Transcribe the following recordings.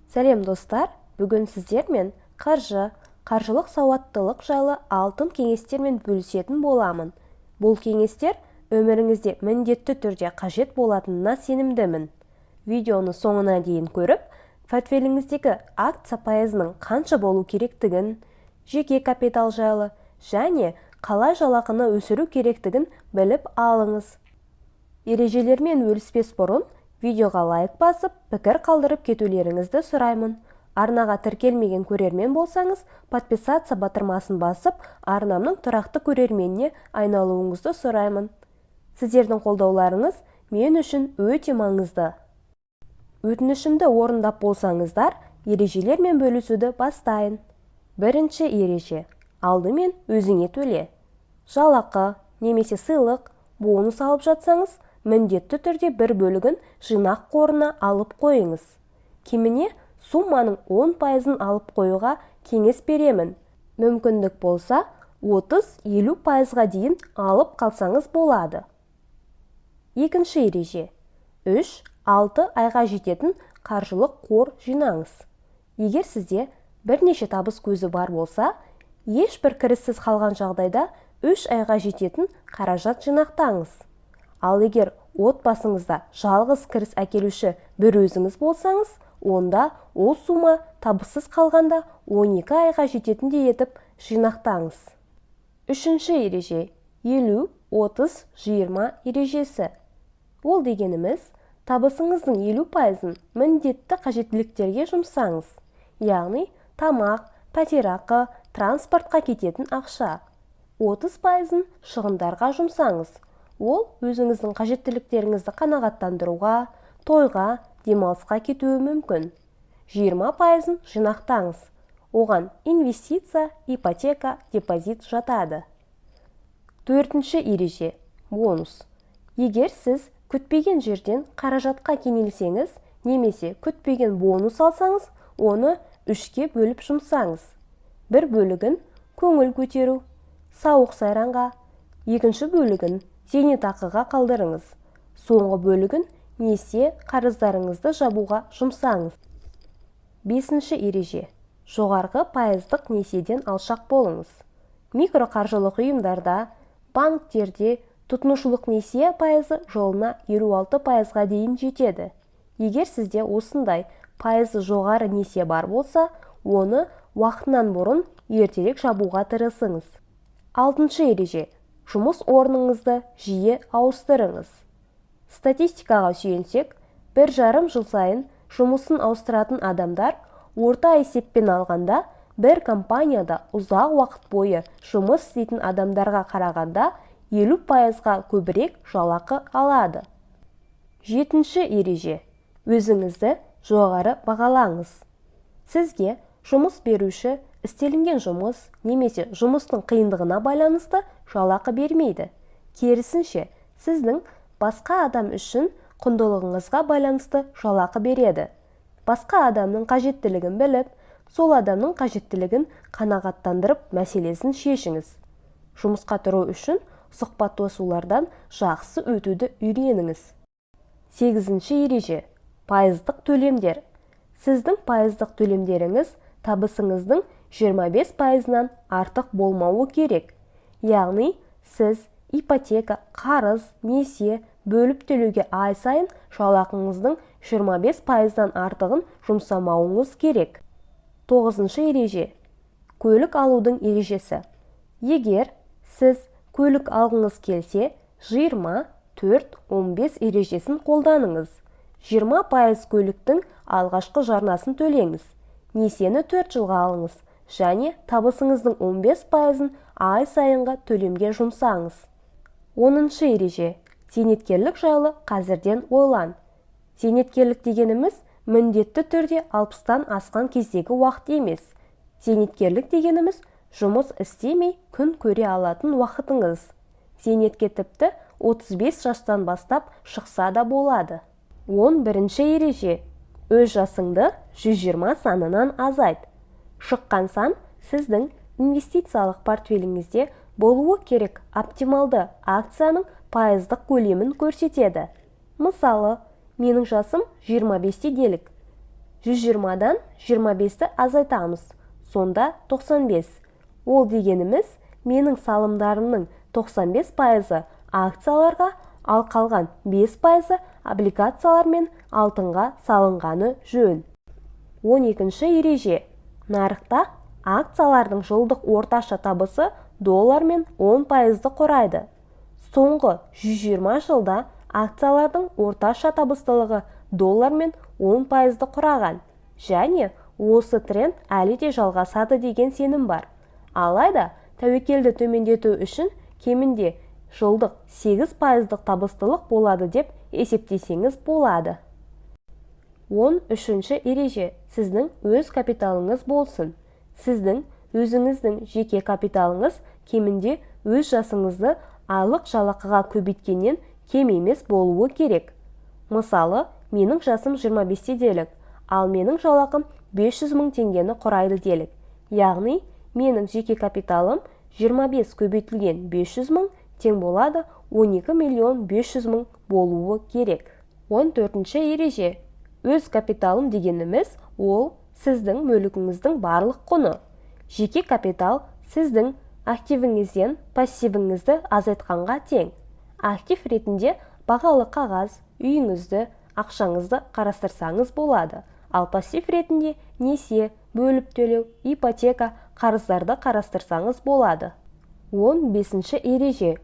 Сәлем достар, бүгін сіздермен қаржылық сауаттылық жайлы алтын кеңестермен бөлісетін боламын. Бұл кеңестер өміріңізде міндетті түрде қажет болатынына сенімдімін. Видеоны соңына дейін көріп, портфеліңіздегі акция пайызының қанша болу керектігін, жеке капитал жайлы және қалай жалақыны өсіру керектігін біліп алыңыз. Ережелермен бөліспес бұрын видеоға лайк басып, пікір қалдырып кетулеріңізді сұраймын. Арнаға тіркелмеген көрермен болсаңыз, подписаться батырмасын басып, арнамның тұрақты көрерменіне айналуыңызды сұраймын. Сіздердің қолдауларыңыз мен үшін өте маңызды. Өтінішімді орындап болсаңыздар, ережелермен бөлісуді бастайын. Бірінші ереже. Алдымен өзіңе төле. Жалақы немесе сыйлық, бонус алып жатсаңыз, міндетті түрде бір бөлігін жинақ қорына алып қойыңыз. Кеміне сумманың 10%-ын алып қоюға кеңес беремін. Мүмкіндік болса, 30-50%-ға дейін алып қалсаңыз болады. Екінші ереже. 3-6 айға жететін қаржылық қор жинаңыз. Егер сізде бірнеше табыс көзі бар болса, ешбір кіріссіз қалған жағдайда 3 айға жететін қаражат жинақтаңыз. Ал егер отбасыңызда жалғыз кіріс әкелуші бір өзіңіз болсаңыз, онда ол сума табыссыз қалғанда 12 айға жететіндей етіп жинақтаңыз. Үшінші ереже. 50-30-20 ережесі. Ол дегеніміз, табысыңыздың 50%-ын міндетті қажеттіліктерге жұмсаңыз. Яғни, тамақ, пәтерақы, транспортқа кететін ақша. 30%-ын шығындарға жұмсаңыз. Ол өзіңіздің қажеттіліктеріңізді қанағаттандыруға, тойға, демалысқа кетуі мүмкін. 20%-ын жинақтаңыз. Оған инвестиция, ипотека, депозит жатады. Төртінші ереже. Бонус. Егер сіз күтпеген жерден қаражатқа кенелсеңіз, немесе күтпеген бонус алсаңыз, оны 3-ке бөліп жұмсаңыз. Бір бөлігін көңіл көтеру, сауық сайранға, екінші бөлігін зейнетақыға қалдырыңыз. Соңғы бөлігін несие қарыздарыңызды жабуға жұмсаңыз. Бесінші ереже. Жоғарғы пайыздық несиеден алшақ болыңыз. Микроқаржылық ұйымдарда, банктерде тұтынушылық несие пайызы жылына 56%-ға дейін жетеді. Егер сізде осындай пайызы жоғары несие бар болса, оны уақытынан бұрын ертерек жабуға тырысыңыз. Алтыншы ереже. Жұмыс орныңызды жиі ауыстырыңыз. Статистикаға сүйенсек, 1,5 жыл сайын жұмысын ауыстыратын адамдар орта есеппен алғанда, бір компанияда ұзақ уақыт бойы жұмыс істейтін адамдарға қарағанда 50%-ға көбірек жалақы алады. Жетінші ереже. Өзіңізді жоғары бағалаңыз. Сізге жұмыс беруші істелінген жұмыс немесе жұмыстың қиындығына байланысты жалақы бермейді. Керісінше, сіздің басқа адам үшін құндылығыңызға байланысты жалақы береді. Басқа адамның қажеттілігін біліп, сол адамның қажеттілігін қанағаттандырып мәселесін шешіңіз. Жұмысқа тұру үшін сұхбаттасулардан жақсы өтуді үйреніңіз. Сегізінші ереже. Пайыздық төлемдер. Сіздің пайыздық төлемдеріңіз табысыңыздың 25%-нан артық болмауы керек. Яғни, сіз ипотека, қарыз, несие бөліп төлеуге ай сайын жалақыңыздың 25%-нан артығын жұмсамауыңыз керек. Тоғызыншы ереже. Көлік алудың ережесі. Егер сіз көлік алғыңыз келсе, 20-4-15 ережесін қолданыңыз. 20% көліктің алғашқы жарнасын төлеңіз. Несиені 4 жылға алыңыз және табысыңыздың 15%-ын ай сайынғы төлемге жұмсаңыз. 10-шы ереже. Зейнеткерлік жайлы қазірден ойлан. Зейнеткерлік дегеніміз міндетті түрде 60-тан асқан кездегі уақыт емес. Зейнеткерлік дегеніміз жұмыс істемей күн көре алатын уақытыңыз. Зейнетке тіпті 35 жастан бастап шықса да болады. 11-ші ереже. Өз жасыңды 120 санынан азайт. Шыққан сан сіздің инвестициялық портфеліңізде болуы керек оптималды акцияның пайыздық көлемін көрсетеді. Мысалы, менің жасым 25-те делік. 120-дан 25-ті азайтамыз. Сонда 95. Ол дегеніміз, менің салымдарымның 95%-ы акцияларға, ал қалған 5%-ы облигациялар мен алтынға салынғаны жөн. 12-ші ереже. Нарықта акциялардың жылдық орташа табысы доллар мен 10%-ды құрайды. Соңғы 120 жылда акциялардың орташа табыстылығы доллар мен 10%-ды құраған, және осы тренд әлі де жалғасады деген сенім бар. Алайда, тәуекелді төмендету үшін кемінде жылдық 8%-дық табыстылық болады деп есептесеңіз болады. 13-ші ереже. Сіздің өз капиталыңыз болсын. Сіздің өзіңіздің жеке капиталыңыз кемінде өз жасыңызды айлық жалақыға көбейткеннен кем емес болуы керек. Мысалы, менің жасым 25 делік, ал менің жалақым 500 мың теңгені құрайды делік. Яғни, менің жеке капиталым 25 көбейтілген 500 мың тең болады 12 миллион 500 мың болуы керек. 14-ші ереже. Өз капиталым дегеніміз, ол сіздің мүлігіңіздің барлық құны. Жеке капитал сіздің активіңізден пассивіңізді азайтқанға тең. Актив ретінде бағалы қағаз, үйіңізді, ақшаңызды қарастырсаңыз болады. Ал пассив ретінде несие, бөліп төлеу, ипотека, қарыздарды қарастырсаңыз болады. 15-ші ереже.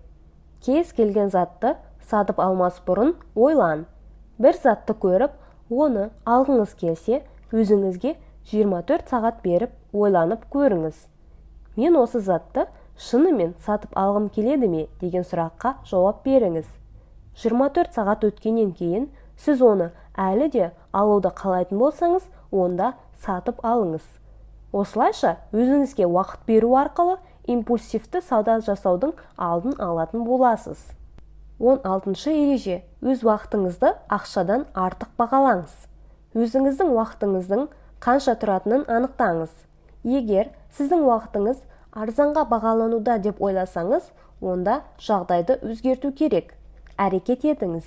Кез келген затты сатып алмас бұрын ойлан. Бір затты көріп, оны алғыңыз келсе, өзіңізге 24 сағат беріп ойланып көріңіз. Мен осы затты шынымен сатып алғым келеді ме деген сұраққа жауап беріңіз. 24 сағат өткеннен кейін сіз оны әлі де алуды қалайтын болсаңыз, онда сатып алыңыз. Осылайша өзіңізге уақыт беру арқылы импульсивті сауда жасаудың алдын алатын боласыз. 16-шы ереже. Өз уақытыңызды ақшадан артық бағалаңыз. Өзіңіздің уақытыңыздың қанша тұратынын анықтаңыз. Егер сіздің уақытыңыз арзанға бағалануда деп ойласаңыз, онда жағдайды өзгерту керек. Әрекет етіңіз.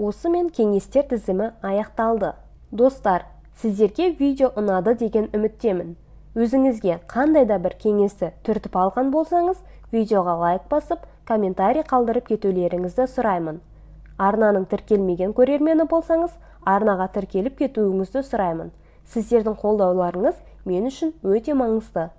Осымен кеңестер тізімі аяқталды. Достар, сіздерге видео ұнады деген үміттемін. Өзіңізге қандай да бір кеңесті түртіп алған болсаңыз, видеоға лайк басып, комментарий қалдырып кетулеріңізді сұраймын. Арнаның тіркелмеген көрермені болсаңыз, арнаға тіркеліп кетуіңізді сұраймын. Сіздердің қолдауларыңыз мен үшін өте маңызды.